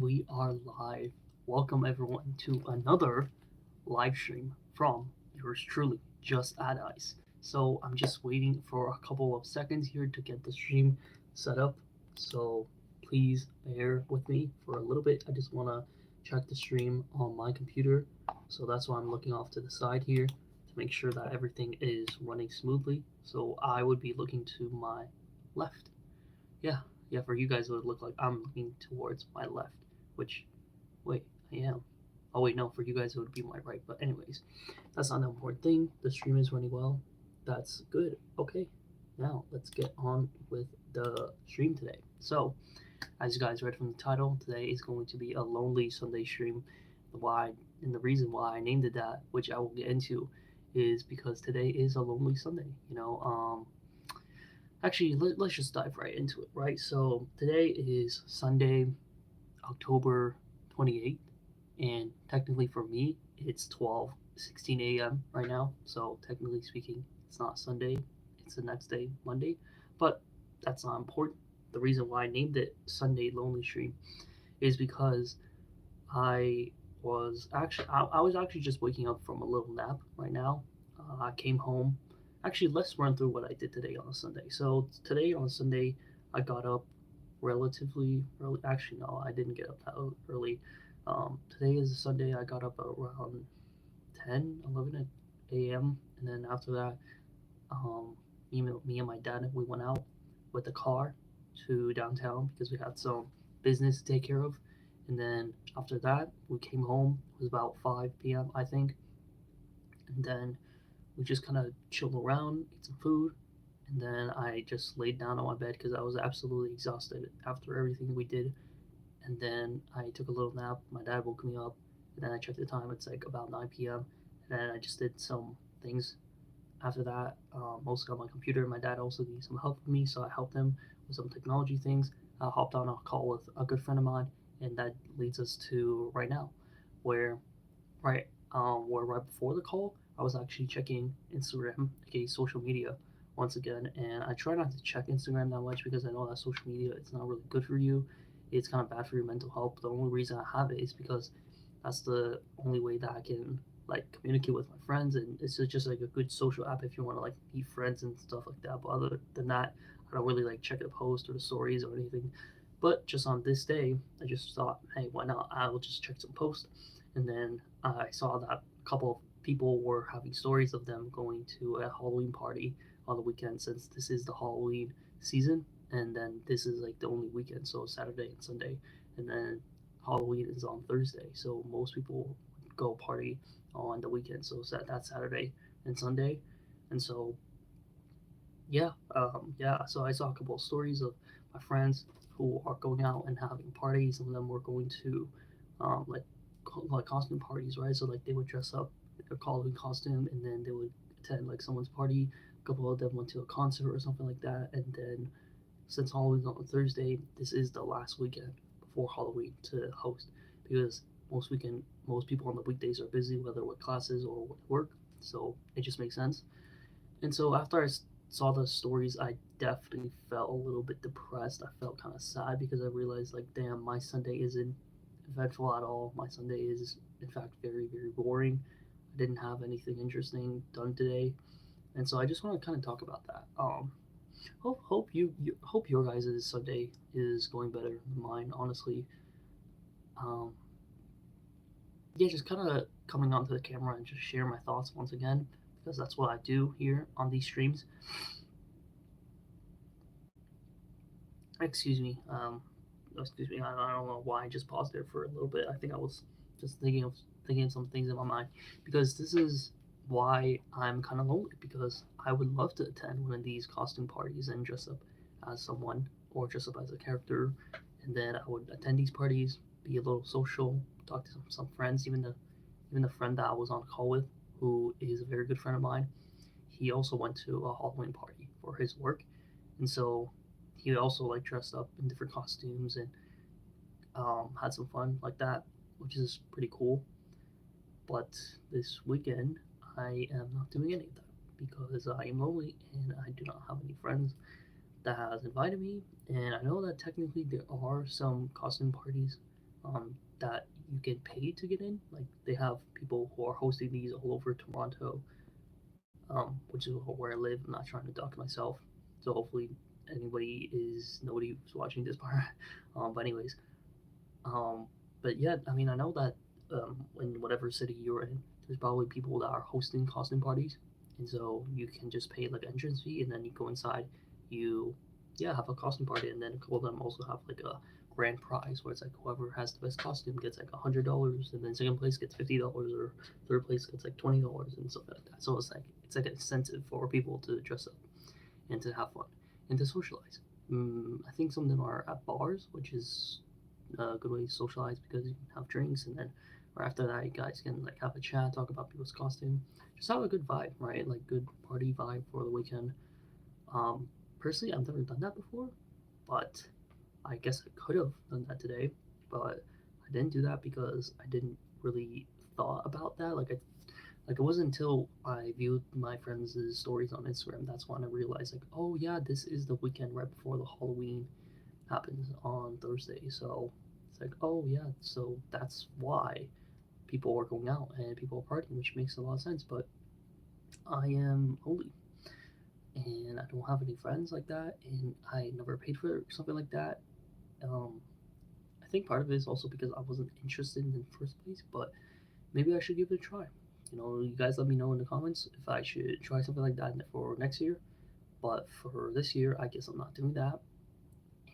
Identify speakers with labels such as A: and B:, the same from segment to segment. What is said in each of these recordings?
A: We are live. Welcome everyone to another live stream from yours truly, Just Add Ice. So I'm just waiting for a couple of seconds here to get the stream set up. So please bear with me for a little bit. I just want to check the stream on my computer. So that's why I'm looking off to the side here to make sure that everything is running smoothly. So I would be looking to my left. Yeah, yeah, for you guys it would look like I'm looking towards my left, which, wait, I am. Oh wait, no, for you guys it would be my right. But anyways, that's not the important thing. The stream is running well. That's good. Okay, now let's get on with the stream today. So, as you guys read from the title, today is going to be a lonely Sunday stream. Why and the reason why I named it that, which I will get into, is because today is a lonely Sunday. Actually, let's just dive right into it, right? So today is Sunday, October 28th, and technically for me, it's 12:16 a.m. right now. So technically speaking, it's not Sunday, it's the next day, Monday. But that's not important. The reason why I named it Sunday Lonely Stream is because I I was actually just waking up from a little nap right now. I came home. Actually, let's run through what I did today on a Sunday. So today on Sunday, I got up relatively early. Actually, no, I didn't get up that early. Today is a Sunday. I got up around 10, 11 a.m. And then after that, um, me and my dad, we went out with the car to downtown because we had some business to take care of. And then after that, we came home. It was about 5 p.m., I think. And then we just kind of chilled around, ate some food, and then I just laid down on my bed because I was absolutely exhausted after everything we did. And then I took a little nap. My dad woke me up, and then I checked the time. It's like about 9 p.m. And then I just did some things after that, mostly on my computer. My dad also needed some help with me, so I helped him with some technology things. I hopped on a call with a good friend of mine, and that leads us to right now, where where right before the call, I was actually checking Instagram, okay, social media, once again. And I try not to check Instagram that much because I know that social media it's not really good for you. It's kind of bad for your mental health. The only reason I have it is because that's the only way that I can like communicate with my friends, and it's just like a good social app if you want to like be friends and stuff like that. But other than that, I don't really like check the post or the stories or anything. But just on this day, I just thought, hey, why not? I'll just check some posts, and then I saw that a couple of people were having stories of them going to a Halloween party on the weekend since this is the Halloween season, and then this is like the only weekend, so Saturday and Sunday, and then Halloween is on Thursday, so most people go party on the weekend. So that's Saturday and Sunday, and so yeah. So I saw a couple of stories of my friends who are going out and having parties. Some of them were going to like like costume parties, right? So like they would dress up in a Halloween costume, and then they would attend like someone's party. A couple of them went to a concert or something like that, and then since Halloween's on Thursday, this is the last weekend before Halloween to host because most people on the weekdays are busy, whether with classes or with work. So it just makes sense. And so after saw the stories, I definitely felt a little bit depressed. I felt kind of sad because I realized, like, damn, my Sunday isn't eventful at all. My Sunday is, in fact, very, very boring. I didn't have anything interesting done today, and so I just want to kind of talk about that. Hope your guys' Sunday is going better than mine. Honestly, um, yeah, just kind of coming onto the camera and just share my thoughts once again because that's what I do here on these streams. Excuse me. Excuse me. I don't know why I just paused there for a little bit. I think I was just thinking of some things in my mind because this is why I'm kind of lonely because I would love to attend one of these costume parties and dress up as someone or dress up as a character, and then I would attend these parties, be a little social, talk to some friends, even the friend that I was on a call with, who is a very good friend of mine. He also went to a Halloween party for his work, and so he also like dressed up in different costumes and had some fun like that, which is pretty cool. But this weekend, I am not doing any of that because I am lonely and I do not have any friends that has invited me. And I know that technically there are some costume parties that you get paid to get in. Like they have people who are hosting these all over Toronto, which is where I live. I'm not trying to dock myself, so hopefully nobody who's watching this part. But anyways, um, but yeah, I mean I know that in whatever city you're in, there's probably people that are hosting costume parties, and so you can just pay like entrance fee, and then you go inside, you yeah have a costume party, and then a couple of them also have like a grand prize where it's like whoever has the best costume gets like $100, and then second place gets $50, or third place gets like $20 and stuff like that. So it's like an incentive for people to dress up and to have fun and to socialize. I think some of them are at bars, which is a good way to socialize because you can have drinks, and then or after that you guys can like have a chat, talk about people's costume, just have a good vibe, right? Like good party vibe for the weekend. Um, Personally, I've never done that before, but I guess I could have done that today, but I didn't do that because I didn't really thought about that. Like it wasn't until I viewed my friends' stories on Instagram that's when I realized like, oh yeah, this is the weekend right before the Halloween happens on Thursday. So it's like, oh yeah, so that's why people are going out and people are partying, which makes a lot of sense. But I am only, and I don't have any friends like that, and I never paid for something like that. Um, I think part of it is also because I wasn't interested in the first place, but maybe I should give it a try. You guys let me know in the comments if I should try something like that for next year. But for this year, I guess I'm not doing that,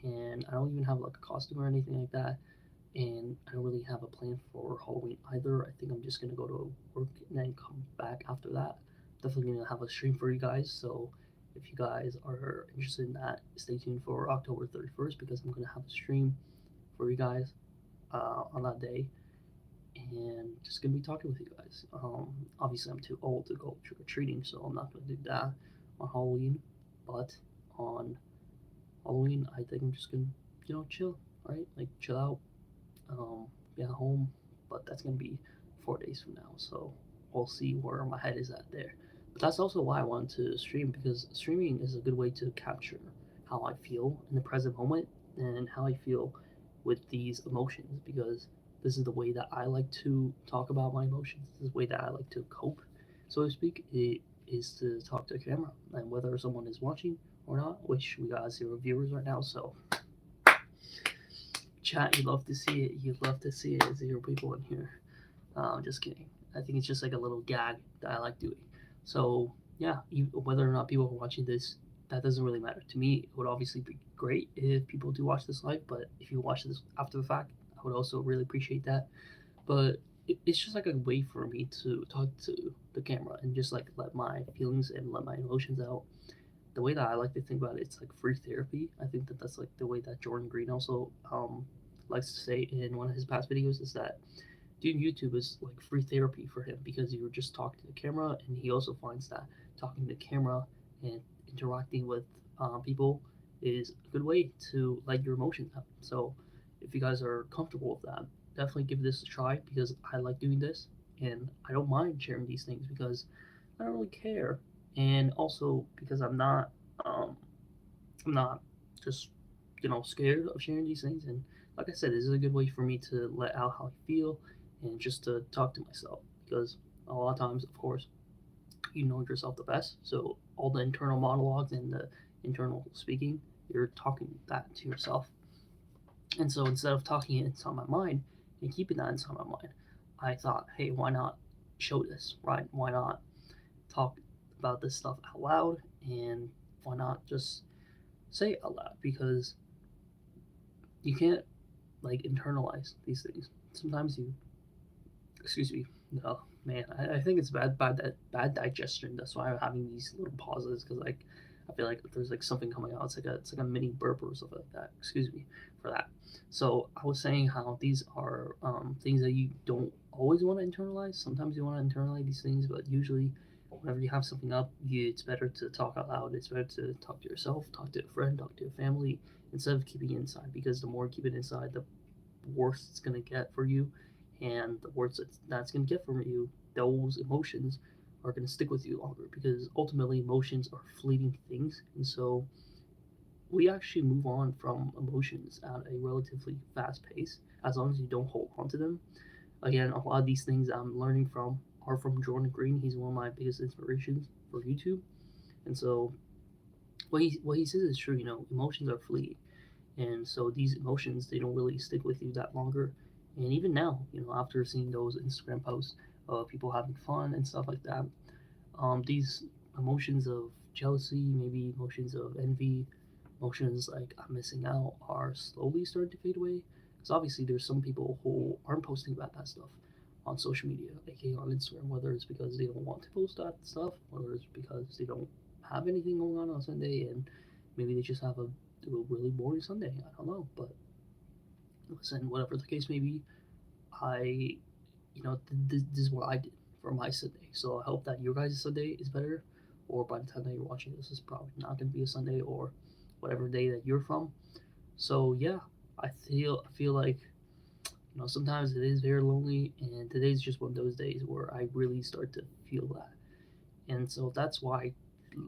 A: and I don't even have like a costume or anything like that. And I don't really have a plan for Halloween either. I think I'm just gonna go to work and then come back after that. Definitely gonna have a stream for you guys. So if you guys are interested in that, stay tuned for October 31st because I'm gonna have a stream for you guys on that day, and just gonna be talking with you guys. Obviously, I'm too old to go trick or treating, so I'm not gonna do that on Halloween. But on Halloween, I think I'm just gonna chill, right? Like chill out, be at home, but that's gonna be 4 days from now. So we'll see where my head is at there. But that's also why I wanted to stream because streaming is a good way to capture how I feel in the present moment and how I feel with these emotions because this is the way that I like to talk about my emotions. This is the way that I like to cope, so to speak. It is to talk to a camera, and whether someone is watching or not, which we got 0 viewers right now. So chat, you love to see it. You love to see it. 0 people in here. Just kidding. I think it's just like a little gag that I like doing. So yeah, whether or not people are watching this, that doesn't really matter to me. It would obviously be great if people do watch this live, but if you watch this after the fact, I would also really appreciate that. But it's just like a way for me to talk to the camera and just like let my feelings and let my emotions out. The way that I like to think about it, it's like free therapy. I think that that's like the way that Jordan Green also likes to say in one of his past videos is that doing YouTube is like free therapy for him because you're just talking to the camera, and he also finds that talking to the camera and interacting with people is a good way to let your emotions out. So if you guys are comfortable with that, definitely give this a try because I like doing this and I don't mind sharing these things because I don't really care, and also because um, I'm not just scared of sharing these things. And like I said, this is a good way for me to let out how I feel and just to talk to myself because a lot of times, of course, you know yourself the best. So all the internal monologues and the internal speaking, you're talking that to yourself. And so instead of talking it inside my mind and keeping that inside my mind, I thought, hey, why not show this, right? Why not talk about this stuff out loud, and why not just say it out loud? Because you can't like internalize these things. Sometimes you, excuse me, no man, I think it's bad digestion. That's why I'm having these little pauses because like I feel like there's like something coming out. It's like a mini burp or something like that. Excuse me for that. So I was saying how these are things that you don't always want to internalize. Sometimes you want to internalize these things, but usually whenever you have something up, it's better to talk out loud. It's better to talk to yourself, talk to a friend, talk to a family, instead of keeping it inside. Because the more you keep it inside, the worse it's gonna get for you, and the worse that's gonna get from you, those emotions are gonna stick with you longer. Because ultimately, emotions are fleeting things, and so we actually move on from emotions at a relatively fast pace as long as you don't hold on to them. Again, a lot of these things I'm learning from are from Jordan Green. He's one of my biggest inspirations for YouTube. And so what he says is true. Emotions are fleeting, and so these emotions they don't really stick with you that longer. And even now, after seeing those Instagram posts of people having fun and stuff like that, these emotions of jealousy, maybe emotions of envy, emotions like I'm missing out are slowly starting to fade away. Because obviously, there's some people who aren't posting about that stuff on social media, aka on Instagram, whether it's because they don't want to post that stuff, whether it's because they don't have anything going on Sunday, and maybe they just have a really boring Sunday. I don't know, but listen, whatever the case may be, I, this is what I did for my Sunday. So I hope that your guys' Sunday is better, or by the time that you're watching this, is probably not going to be a Sunday, or whatever day that you're from. So yeah, I feel like sometimes it is very lonely, and today's just one of those days where I really start to feel that, and so that's why I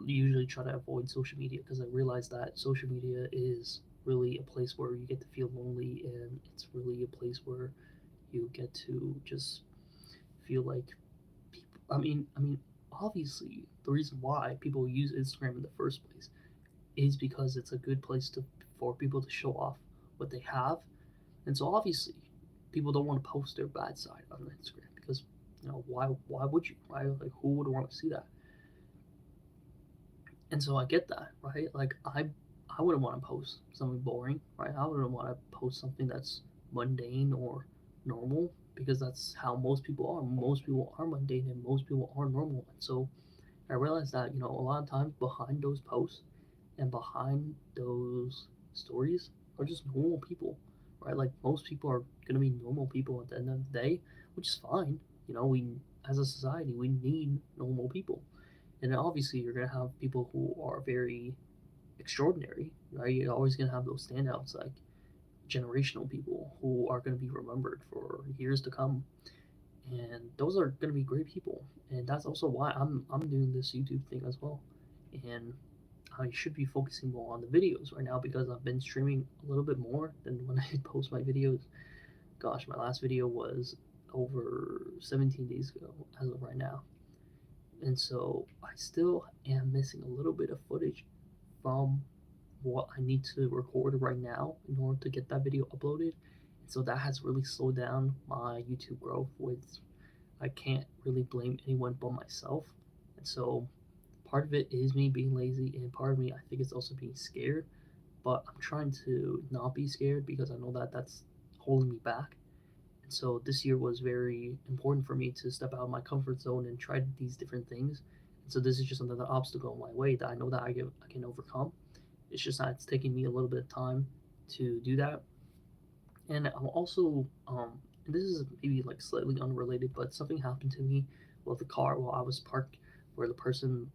A: usually try to avoid social media because I realize that social media is really a place where you get to feel lonely, and it's really a place where you get to just feel like people. I mean, obviously, the reason why people use Instagram in the first place is because it's a good place for people to show off what they have, and so obviously, people don't want to post their bad side on Instagram because why would you, right? Like who would want to see that? And so I get that, right? Like I wouldn't want to post something boring, right? I wouldn't want to post something that's mundane or normal because that's how most people are. Most people are mundane and most people are normal. And so I realized that a lot of times behind those posts and behind those stories are just normal people, right? Like most people are gonna be normal people at the end of the day, which is fine. We as a society we need normal people, and then obviously you're gonna have people who are very extraordinary, right? You're always gonna have those standouts like generational people who are gonna be remembered for years to come, and those are gonna be great people, and that's also why I'm doing this YouTube thing as well, and I should be focusing more on the videos right now because I've been streaming a little bit more than when I post my videos. Gosh, my last video was over 17 days ago as of right now. And so I still am missing a little bit of footage from what I need to record right now in order to get that video uploaded. And so that has really slowed down my YouTube growth, which I can't really blame anyone but myself. And so part of it is me being lazy, and part of me I think it's also being scared. But I'm trying to not be scared because I know that that's holding me back. And so this year was very important for me to step out of my comfort zone and try these different things. And so this is just another obstacle in my way that I know that I can overcome. It's just that it's taking me a little bit of time to do that. And I'm also, and this is maybe like slightly unrelated, but something happened to me with the car while I was parked, where the person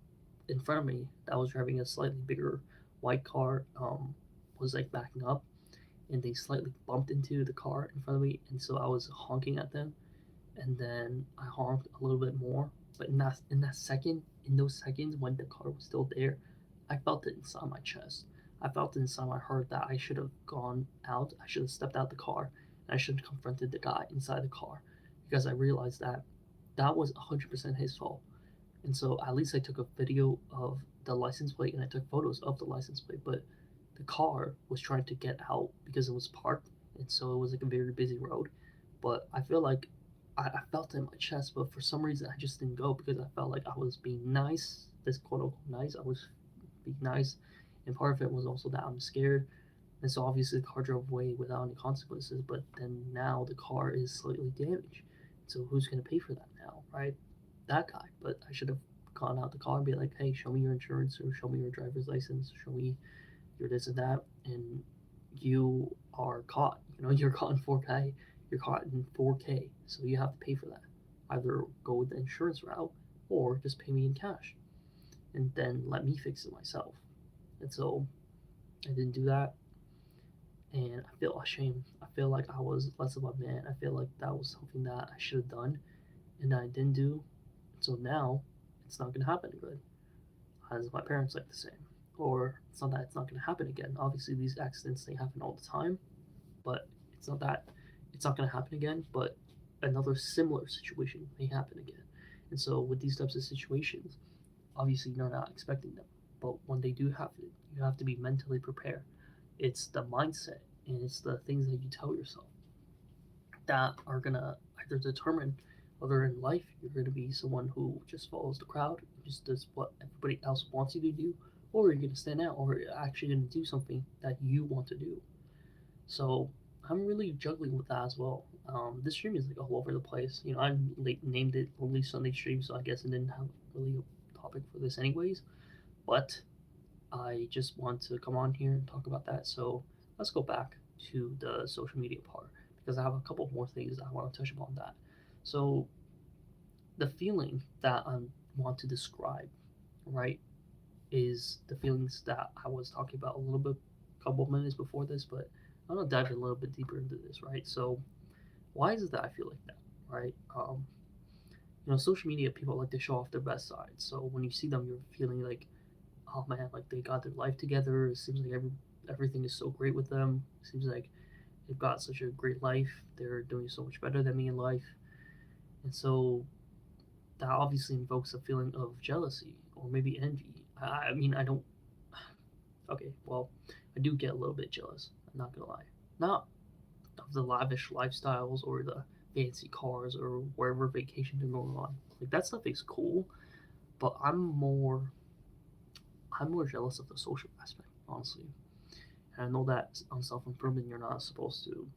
A: in front of me that was driving a slightly bigger white car was like backing up, and they slightly bumped into the car in front of me, and so I was honking at them, and then I honked a little bit more. But in those seconds when the car was still there, I felt it inside my chest. I felt it inside my heart that I should have gone out. I should have stepped out the car, and I should have confronted the guy inside the car, because I realized that that was 100% his fault. And so at least I took a video of the license plate and I took photos of the license plate. But the car was trying to get out because it was parked, and so it was like a very busy road. But I feel like I felt it in my chest, but for some reason I just didn't go because I felt like I was being nice. This quote unquote nice. I was being nice, and part of it was also that I'm scared. And so obviously the car drove away without any consequences. But then now the car is slightly damaged. So who's gonna pay for that now, right? That guy. But I should have gone out the car and be like, hey, show me your insurance or show me your driver's license, show me your this and that, and you are caught. You're caught in 4K. You're caught in 4K, so you have to pay for that. Either go with the insurance route or just pay me in cash, and then let me fix it myself. And so I didn't do that, and I feel ashamed. I feel like I was less of a man. I feel like that was something that I should have done, and I didn't do. So now it's not gonna happen good, as my parents like to say. or it's not that it's not going to happen again. Obviously, these accidents they happen all the time, but it's not that it's not going to happen again. But another similar situation may happen again. And so with these types of situations, obviously you're not expecting them, but when they do happen, you have to be mentally prepared. It's the mindset and it's the things that you tell yourself that are gonna either determine whether in life you're gonna be someone who just follows the crowd, just does what everybody else wants you to do, or you're gonna stand out, or you're actually gonna do something that you want to do. So I'm really juggling with that as well. This stream is like all over the place. I named it Only Sunday Stream, so I guess I didn't have really a topic for this anyways. But I just want to come on here and talk about that. So let's go back to the social media part because I have a couple more things I want to touch upon that. So the feeling that I want to describe, right, is the feelings that I was talking about a little bit, a couple of minutes before this, but I'm gonna dive a little bit deeper into this, right? So why is it that I feel like that, right? Social media people like to show off their best side. So when you see them, you're feeling like, oh man, like they got their life together. It seems like everything is so great with them. It seems like they've got such a great life. They're doing so much better than me in life, and so that obviously invokes a feeling of jealousy or maybe envy. I mean, I don't. Okay, well, I do get a little bit jealous. I'm not gonna lie. Not of the lavish lifestyles or the fancy cars or wherever vacation they're going on. Like that stuff is cool, but I'm more jealous of the social aspect, honestly. And I know that on self improvement you're not supposed to.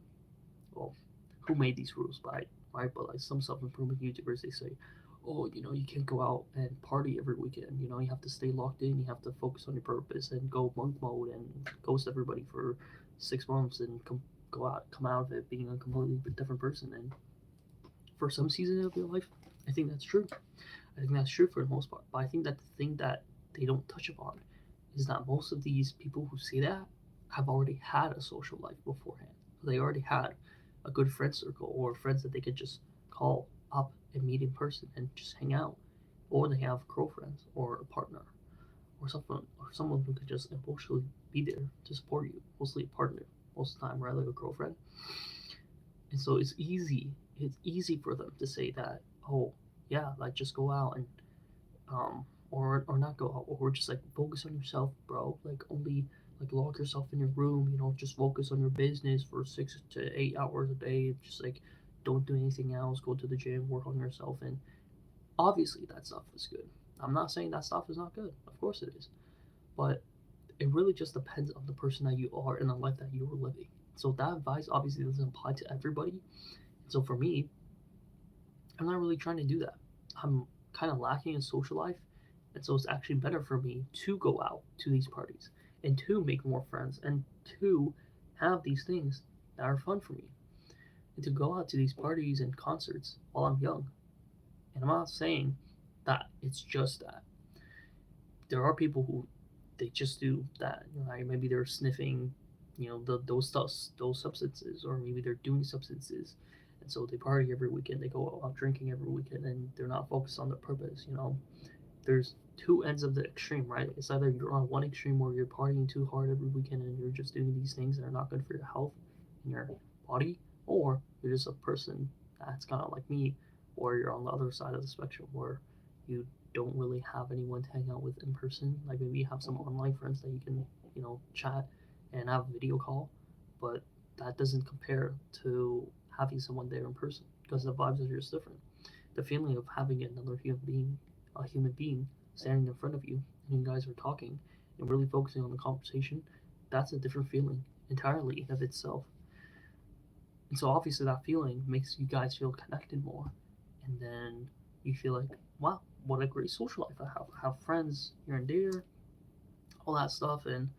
A: Well, who made these rules, right? But like some self improvement YouTubers, they say, oh, you can't go out and party every weekend. You have to stay locked in. You have to focus on your purpose and go monk mode and ghost everybody for 6 months and come out of it being a completely different person. And for some season of your life, I think that's true. I think that's true for the most part. But I think that the thing that they don't touch upon is that most of these people who say that have already had a social life beforehand. They already had a good friend circle or friends that they could just call up and meet in person and just hang out. Or they have girlfriends or a partner or someone who could just emotionally be there to support you. Mostly a partner most of the time, rather than a girlfriend. And so it's easy for them to say that, oh yeah, like just go out and or not go out or just like focus on yourself, bro. Like only like lock yourself in your room, just focus on your business for 6 to 8 hours a day. Just like don't do anything else. Go to the gym, work on yourself, and obviously that stuff is good. I'm not saying that stuff is not good. Of course it is, but it really just depends on the person that you are and the life that you are living. So that advice obviously doesn't apply to everybody. So for me, I'm not really trying to do that. I'm kind of lacking in social life, and so it's actually better for me to go out to these parties and to make more friends and to have these things that are fun for me and to go out to these parties and concerts while I'm young. And I'm not saying that it's just that. There are people who they just do that. Like maybe they're sniffing, those substances, or maybe they're doing substances, and so they party every weekend. They go out drinking every weekend, and they're not focused on their purpose. There's two ends of the extreme, right? It's either you're on one extreme where you're partying too hard every weekend and you're just doing these things that are not good for your health and your body, or you're just a person that's kind of like me, or you're on the other side of the spectrum where you don't really have anyone to hang out with in person. Like maybe you have some online friends that you can, chat and have a video call, but that doesn't compare to having someone there in person because the vibes are just different. The feeling of having another human being standing in front of you and you guys are talking and really focusing on the conversation, that's a different feeling entirely in of itself. And so obviously that feeling makes you guys feel connected more. And then you feel like, wow, what a great social life I have. I have friends here and there, all that stuff. And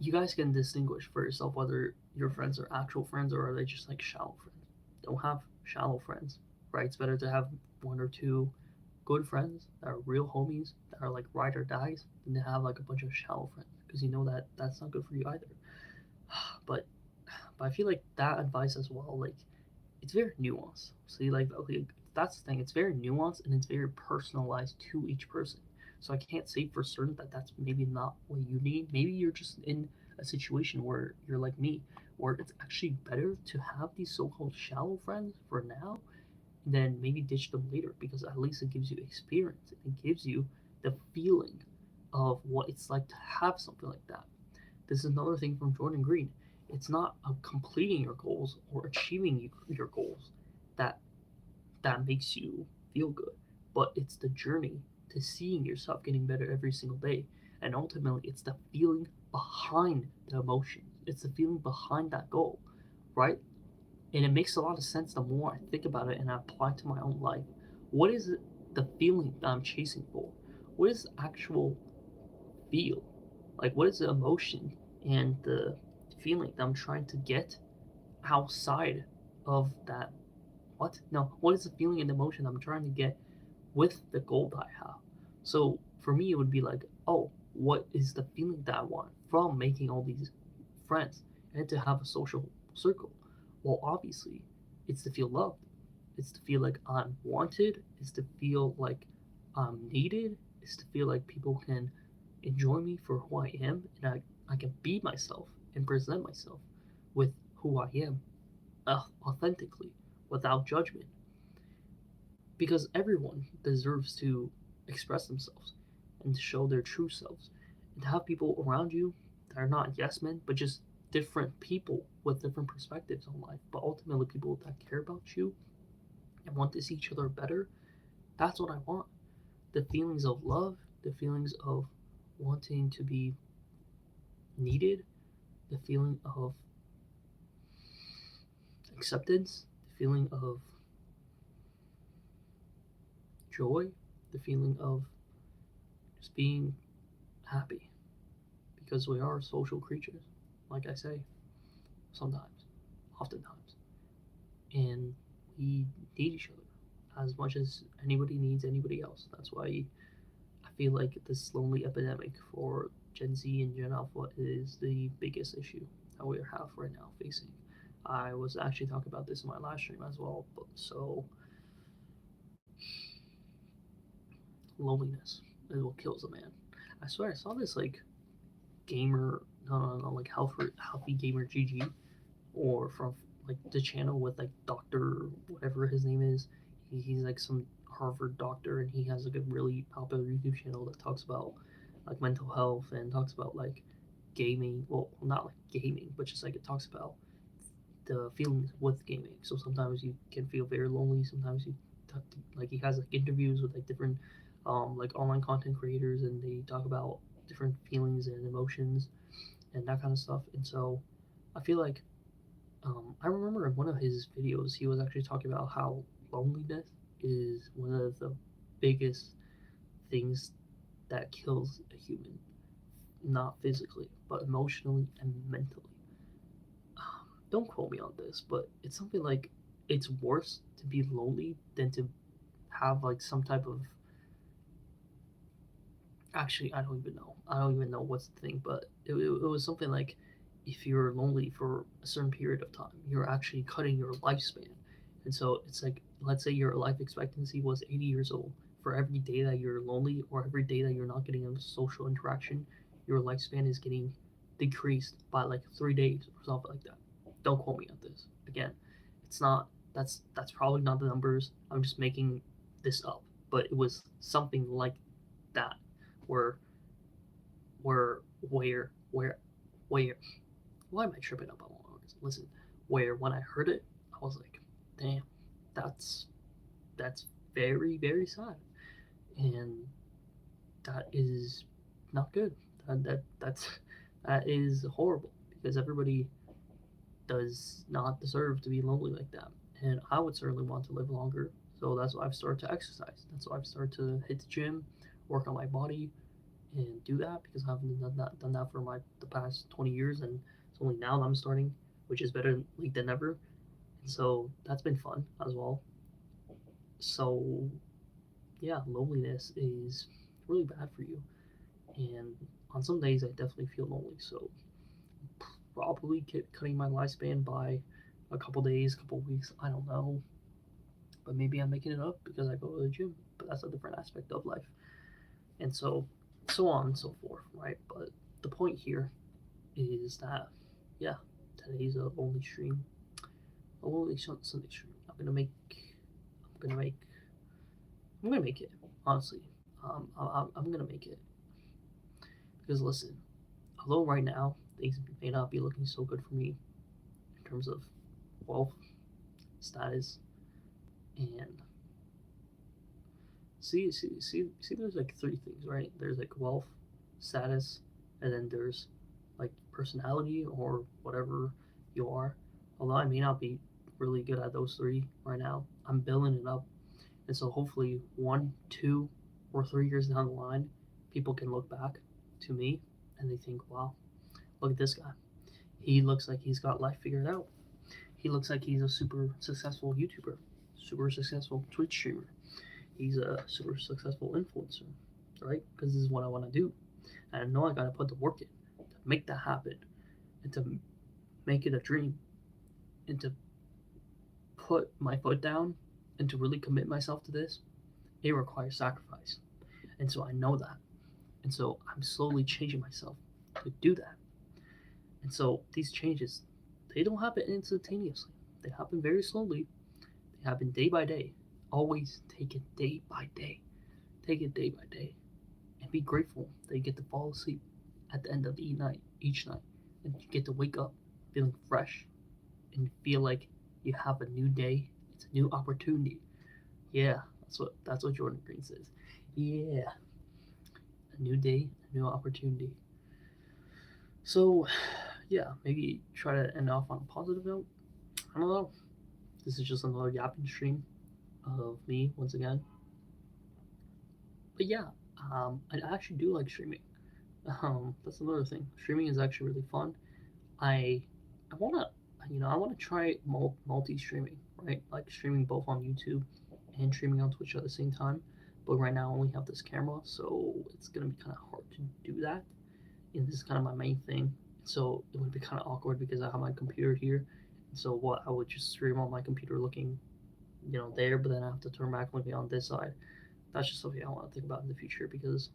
A: you guys can distinguish for yourself whether your friends are actual friends or are they just like shallow friends. Don't have shallow friends, right? It's better to have one or two good friends that are real homies that are like ride or dies than to have like a bunch of shallow friends because you know that that's not good for you either. But I feel like that advice as well, like it's very nuanced. See, like okay, that's the thing. It's very nuanced and it's very personalized to each person. So I can't say for certain that that's maybe not what you need. Maybe you're just in a situation where you're like me, where it's actually better to have these so-called shallow friends for now, than maybe ditch them later, because at least it gives you experience. It gives you the feeling of what it's like to have something like that. This is another thing from Jordan Green. It's not completing your goals or achieving your goals that makes you feel good, but it's the journey to seeing yourself getting better every single day. And ultimately, it's the feeling behind the emotion. It's the feeling behind that goal, right? And it makes a lot of sense the more I think about it and I apply it to my own life. What is it, the feeling that I'm chasing for? What is the actual feel? Like, what is the emotion and the feeling that I'm trying to get outside of that? What? No, what is the feeling and emotion I'm trying to get with the goal that I have? So for me, it would be like, oh, what is the feeling that I want from making all these friends and to have a social circle? Well, obviously, it's to feel loved. It's to feel like I'm wanted. It's to feel like I'm needed. It's to feel like people can enjoy me for who I am and I can be myself and present myself with who I am authentically without judgment. Because everyone deserves to express themselves and to show their true selves. And to have people around you that are not yes men, but just different people with different perspectives on life, but ultimately people that care about you and want to see each other better. That's what I want. The feelings of love, the feelings of wanting to be needed, the feeling of acceptance, the feeling of joy, the feeling of just being happy. Because we are social creatures, like I say, sometimes, oftentimes. And we need each other as much as anybody needs anybody else. That's why I feel like this lonely epidemic for Gen Z and Gen Alpha is the biggest issue that we have right now facing. I was actually talking about this in my last stream as well. But so loneliness is what kills a man. I swear I saw this like gamer, no, like healthy gamer GG, or from like the channel with like Doctor whatever his name is. He's like some Harvard doctor, and he has like a really popular YouTube channel that talks about like mental health and talks about like gaming. Well, not like gaming, but just like it talks about the feelings with gaming. So sometimes you can feel very lonely. Sometimes you like he has like interviews with like different like online content creators, and they talk about different feelings and emotions and that kind of stuff. And so I feel like I remember in one of his videos, he was actually talking about how loneliness is one of the biggest things that kills a human, not physically, but emotionally and mentally. Don't quote me on this, but it's something like it's worse to be lonely than to have like some type of. Actually, I don't even know. I don't even know what's the thing, but it was something like if you're lonely for a certain period of time, you're actually cutting your lifespan. And so it's like, let's say your life expectancy was 80 years old. For every day that you're lonely or every day that you're not getting a social interaction, your lifespan is getting decreased by like 3 days or something like that. Don't quote me on this. Again, it's not. That's probably not the numbers. I'm just making this up, but it was something like that where where where why am I tripping up on words? Listen, where when I heard it, I was like, damn, that's that's very sad, and that is not good. That is horrible because everybody does not deserve to be lonely like that, and I would certainly want to live longer. So that's why I've started to exercise. That's why I've started to hit the gym, work on my body, and do that because I haven't done that for the past 20 years, and it's only now that I'm starting, which is better late than never. And so that's been fun as well. So yeah, loneliness is really bad for you, and on some days I definitely feel lonely. So probably cutting my lifespan by a couple days, couple weeks. I don't know, but maybe I'm making it up because I go to the gym. But that's a different aspect of life. and so on and so forth, right? But the point here is that, yeah, today's a only stream, a only Sunday stream. I'm gonna make, I'm gonna make it. Honestly, I'm gonna make it because listen, although right now things may not be looking so good for me in terms of wealth, status, and there's like three things, right? There's like wealth, status, and then there's like personality or whatever you are. Although I may not be really good at those three right now, I'm building it up. And so hopefully 1, 2, or 3 years down the line, people can look back to me and they think, wow, look at this guy. He looks like he's got life figured out. He looks like he's a super successful YouTuber, super successful Twitch streamer. He's a super successful influencer, right? Because this is what I want to do. And I know I got to put the work in to make that happen and to make it a dream and to put my foot down and to really commit myself to this. It requires sacrifice. And so I know that. And so I'm slowly changing myself to do that. And so these changes, they don't happen instantaneously. They happen very slowly. They happen day by day. Always take it day by day. Take it day by day. And be grateful that you get to fall asleep at the end of each night. And you get to wake up feeling fresh and feel like you have a new day. It's a new opportunity. Yeah, that's what Jordan Green says. Yeah, a new day, a new opportunity. So, yeah, maybe try to end off on a positive note. I don't know. This is just another yapping stream of me once again. But yeah, I actually do like streaming. That's another thing. Streaming is actually really fun. I I wanna I wanna try multi streaming, right? Like streaming both on YouTube and streaming on Twitch at the same time. But right now I only have this camera, so it's gonna be kind of hard to do that. And this is kind of my main thing. So it would be kind of awkward because I have my computer here. So what I would just stream on my computer looking, there, but then I have to turn back looking on this side. That's just something I want to think about in the future because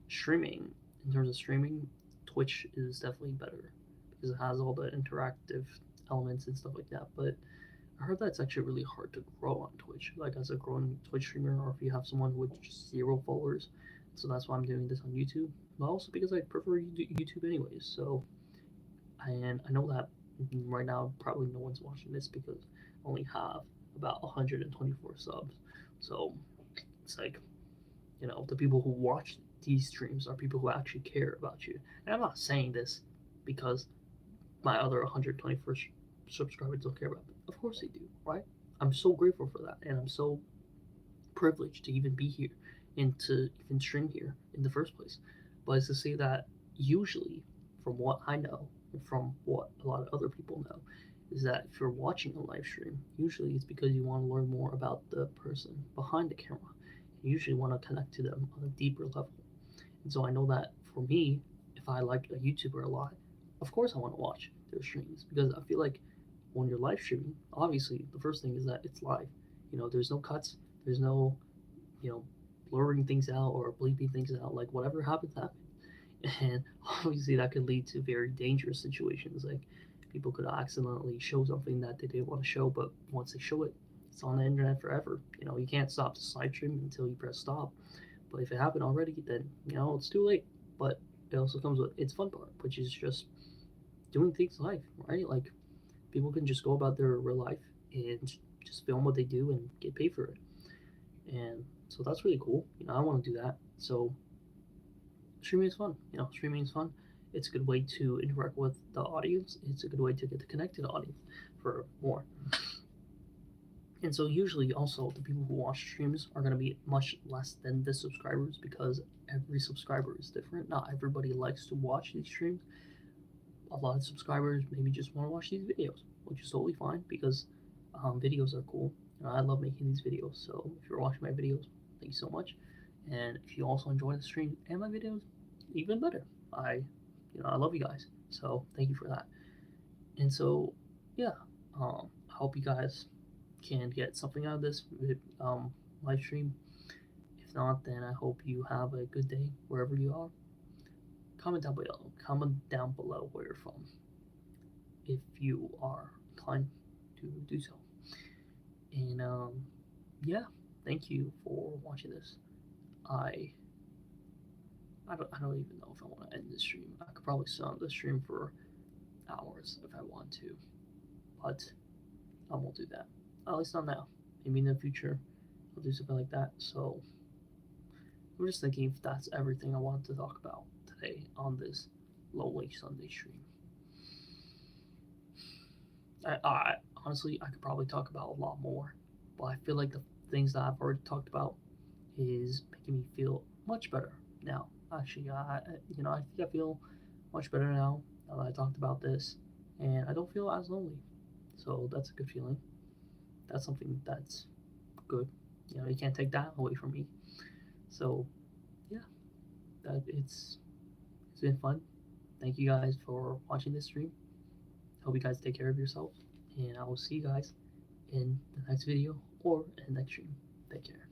A: streaming, in terms of streaming, Twitch is definitely better because it has all the interactive elements and stuff like that. But I heard that's actually really hard to grow on Twitch, like as a growing Twitch streamer, or if you have someone with just 0 followers. So that's why I'm doing this on YouTube. But also because I prefer YouTube anyways. So, and I know that right now probably no one's watching this because I only have about 124 subs. So it's like, the people who watch these streams are people who actually care about you. And I'm not saying this because my other 124 subscribers don't care about me. Of course they do, right? I'm so grateful for that, and I'm so privileged to even be here and to even stream here in the first place. But it's to say that usually, from what I know, and from what a lot of other people know, is that if you're watching a live stream, usually it's because you want to learn more about the person behind the camera. You usually want to connect to them on a deeper level. And so I know that for me, if I like a YouTuber a lot, of course I want to watch their streams because I feel like when you're live streaming, obviously the first thing is that it's live. There's no cuts, there's no, you know, blurring things out or bleeping things out. Like whatever happens, happens. And obviously that could lead to very dangerous situations. Like people could accidentally show something that they didn't want to show, but once they show it, it's on the internet forever. You can't stop the live stream until you press stop. But if it happened already, then it's too late. But it also comes with its fun part, which is just doing things live, right? Like people can just go about their real life and just film what they do and get paid for it. And so that's really cool. I want to do that. So streaming is fun. Streaming is fun. It's a good way to interact with the audience. It's a good way to get to connect to the audience for more. And so usually also the people who watch streams are going to be much less than the subscribers because every subscriber is different. Not everybody likes to watch these streams. A lot of subscribers maybe just want to watch these videos, which is totally fine because videos are cool. I love making these videos. So if you're watching my videos, thank you so much. And if you also enjoy the stream and my videos, even better. I love you guys. So thank you for that. And so, yeah, I hope you guys can get something out of this live stream. If not, then I hope you have a good day wherever you are. Comment down below. Comment down below where you're from, if you are inclined to do so. And yeah, thank you for watching this. I I don't even know if I want to end this stream. I could probably sit on the stream for hours if I want to, but I won't do that. At least not now. Maybe in the future I'll do something like that. So I'm just thinking if that's everything I wanted to talk about today on this Lonely Sunday stream. I honestly I could probably talk about a lot more, but I feel like the things that I've already talked about is making me feel much better now. Actually, I think I feel much better now that I talked about this, and I don't feel as lonely. So that's a good feeling. That's something that's good. You can't take that away from me. So yeah, that it's been fun. Thank you guys for watching this stream. Hope you guys take care of yourselves, and I will see you guys in the next video or in the next stream. Take care.